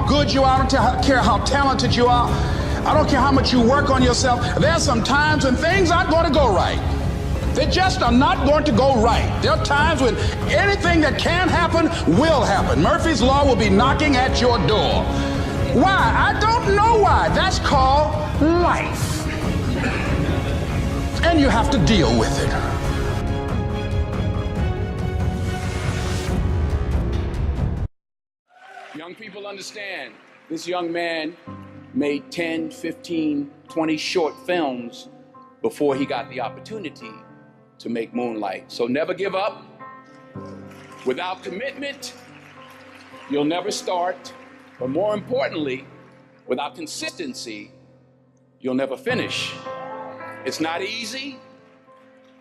how good you are. I don't care how talented you are. I don't care how much you work on yourself. There's some times when things aren't going to go right. They just are not going to go right. There are times when anything that can happen will happen. Murphy's Law will be knocking at your door. Why? I don't know why. That's called life. And you have to deal with it. Young people understand, this young man made 10, 15, 20 short films before he got the opportunity to make Moonlight. So never give up. Without commitment, you'll never start. But more importantly, without consistency, you'll never finish. It's not easy.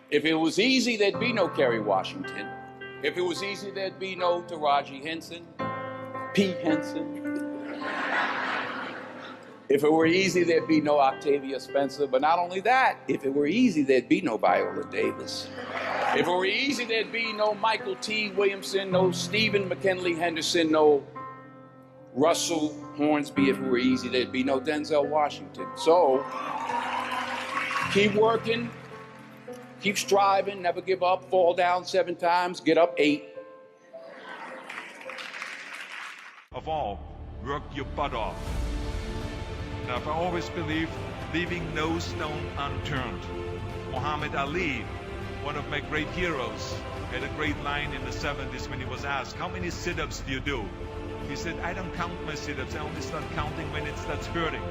If it was easy, there'd be no Kerry Washington. If it was easy, there'd be no Taraji Henson, Pete Henson. If it were easy, there'd be no Octavia Spencer. But not only that, if it were easy, there'd be no Viola Davis. If it were easy, there'd be no Michael T. Williamson, no Stephen McKinley Henderson, no Russell Hornsby. If it were easy, there'd be no Denzel Washington. So, keep working, keep striving, never give up, fall down 7 times, get up 8. Of all, work your butt off. Now, I've always believed leaving no stone unturned. Muhammad Ali, one of my great heroes, had a great line in the 70s when he was asked, how many sit-ups do you do? He said, I don't count my sit-ups. I only start counting when it starts hurting.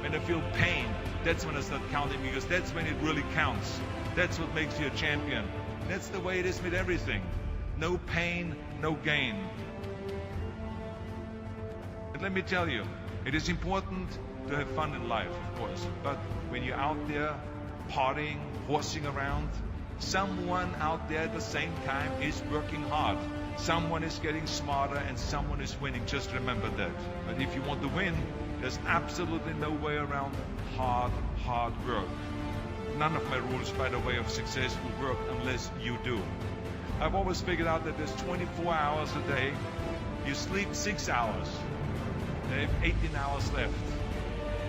When I feel pain, that's when I start counting, because that's when it really counts. That's what makes you a champion. That's the way it is with everything. No pain, no gain. But let me tell you, it is important to have fun in life, of course, but when you're out there partying, horsing around, someone out there at the same time is working hard. Someone is getting smarter and someone is winning. Just remember that. But if you want to win, there's absolutely no way around hard work. None of my rules, by the way, of success will work unless you do. I've always figured out that there's 24 hours a day. You sleep 6 hours. They have 18 hours left.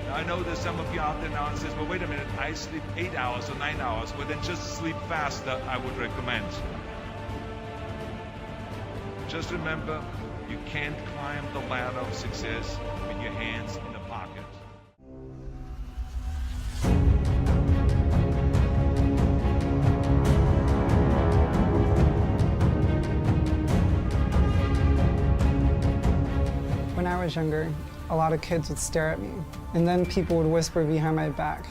Now, I know there's some of you out there now and says, well, wait a minute, I sleep 8 hours or 9 hours. Well, then just sleep faster, I would recommend. Just remember, you can't climb the ladder of success with your hands in the pocket. When I was younger, a lot of kids would stare at me, and then people would whisper behind my back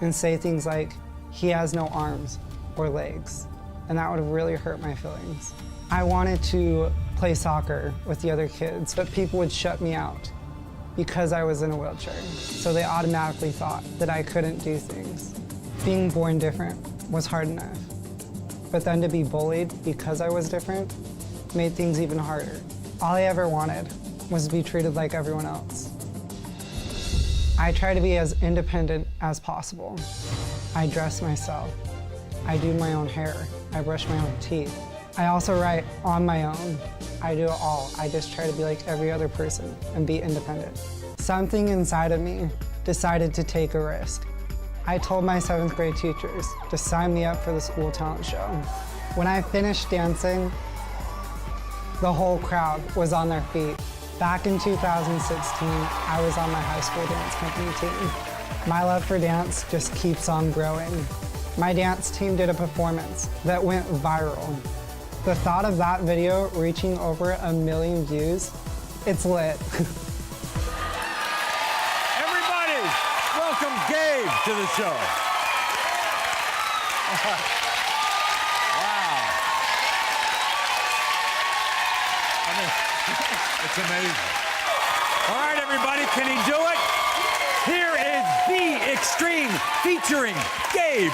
and say things like, he has no arms or legs, and that would have really hurt my feelings. I wanted to play soccer with the other kids, but people would shut me out because I was in a wheelchair, so they automatically thought that I couldn't do things. Being born different was hard enough, but then to be bullied because I was different made things even harder. All I ever wanted was to be treated like everyone else. I try to be as independent as possible. I dress myself. I do my own hair. I brush my own teeth. I also write on my own. I do it all. I just try to be like every other person and be independent. Something inside of me decided to take a risk. I told my 7th grade teachers to sign me up for the school talent show. When I finished dancing, the whole crowd was on their feet. Back in 2016, I was on my high school dance company team. My love for dance just keeps on growing. My dance team did a performance that went viral. The thought of that video reaching over 1 million views, it's lit. Everybody, welcome Gabe to the show. Wow. I mean, it's amazing. All right, everybody, can he do it? Here is The Extreme featuring Gabe.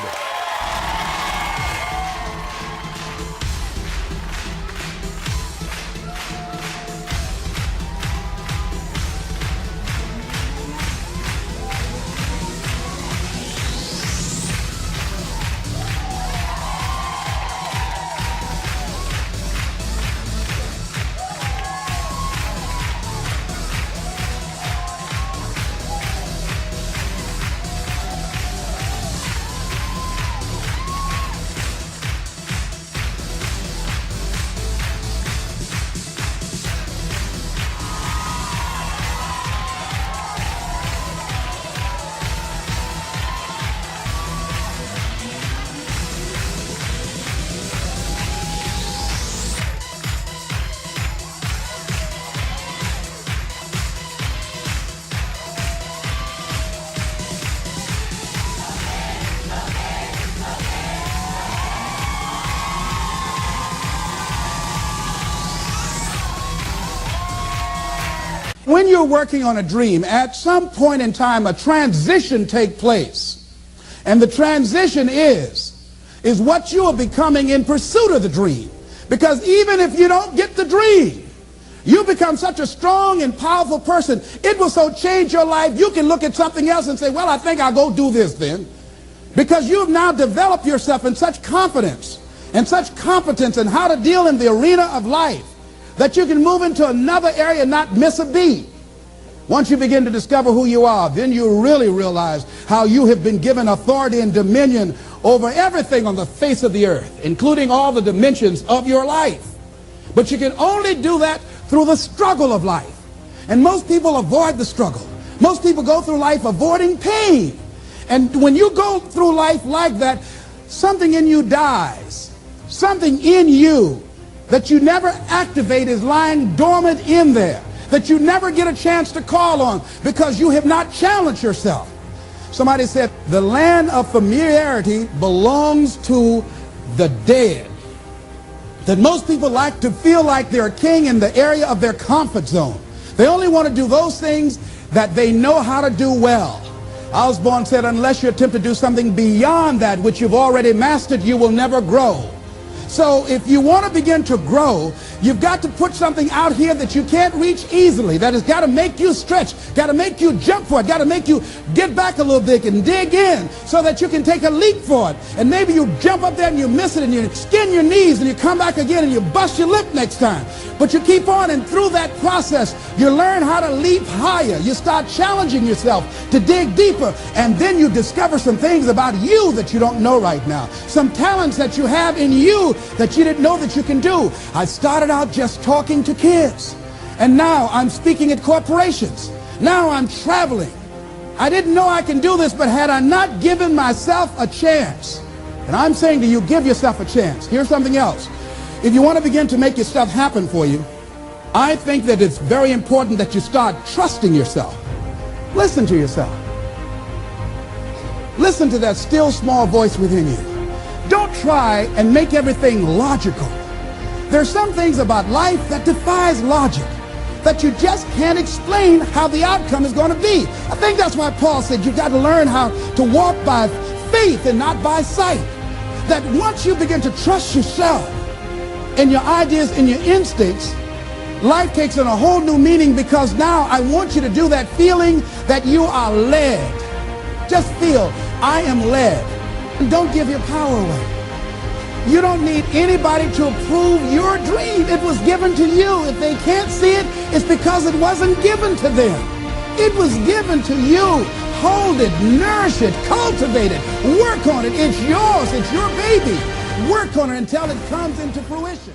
When you're working on a dream, at some point in time, a transition takes place. And the transition is what you are becoming in pursuit of the dream. Because even if you don't get the dream, you become such a strong and powerful person. It will so change your life, you can look at something else and say, well, I think I'll go do this then. Because you have now developed yourself in such confidence and such competence in how to deal in the arena of life that you can move into another area and not miss a beat. Once you begin to discover who you are, then you really realize how you have been given authority and dominion over everything on the face of the earth, including all the dimensions of your life. But you can only do that through the struggle of life. And most people avoid the struggle. Most people go through life avoiding pain. And when you go through life like that, something in you dies. Something in you that you never activate is lying dormant in there, that you never get a chance to call on because you have not challenged yourself. Somebody said, the land of familiarity belongs to the dead. That most people like to feel like they're a king in the area of their comfort zone. They only want to do those things that they know how to do well. Osborne said, unless you attempt to do something beyond that which you've already mastered, you will never grow. So if you want to begin to grow, you've got to put something out here that you can't reach easily, that has got to make you stretch, got to make you jump for it, got to make you get back a little bit and dig in so that you can take a leap for it. And maybe you jump up there and you miss it and you skin your knees and you come back again and you bust your lip next time. But you keep on, and through that process, you learn how to leap higher. You start challenging yourself to dig deeper, and then you discover some things about you that you don't know right now. Some talents that you have in you that you didn't know that you can do. I started out just talking to kids, and now I'm speaking at corporations. Now I'm traveling. I didn't know I can do this, but had I not given myself a chance, and I'm saying to you, give yourself a chance. Here's something else. If you want to begin to make your stuff happen for you, I think that it's very important that you start trusting yourself. Listen to yourself. Listen to that still small voice within you. Don't try and make everything logical. There are some things about life that defies logic, that you just can't explain how the outcome is going to be. I think that's why Paul said you've got to learn how to walk by faith and not by sight. That once you begin to trust yourself and your ideas and your instincts, life takes on a whole new meaning, because now I want you to do that feeling that you are led. Just feel, I am led. And don't give your power away. You don't need anybody to approve your dream. It was given to you. If they can't see it, it's because it wasn't given to them. It was given to you. Hold it, nourish it, cultivate it, work on it. It's yours. It's your baby. Work on it until it comes into fruition.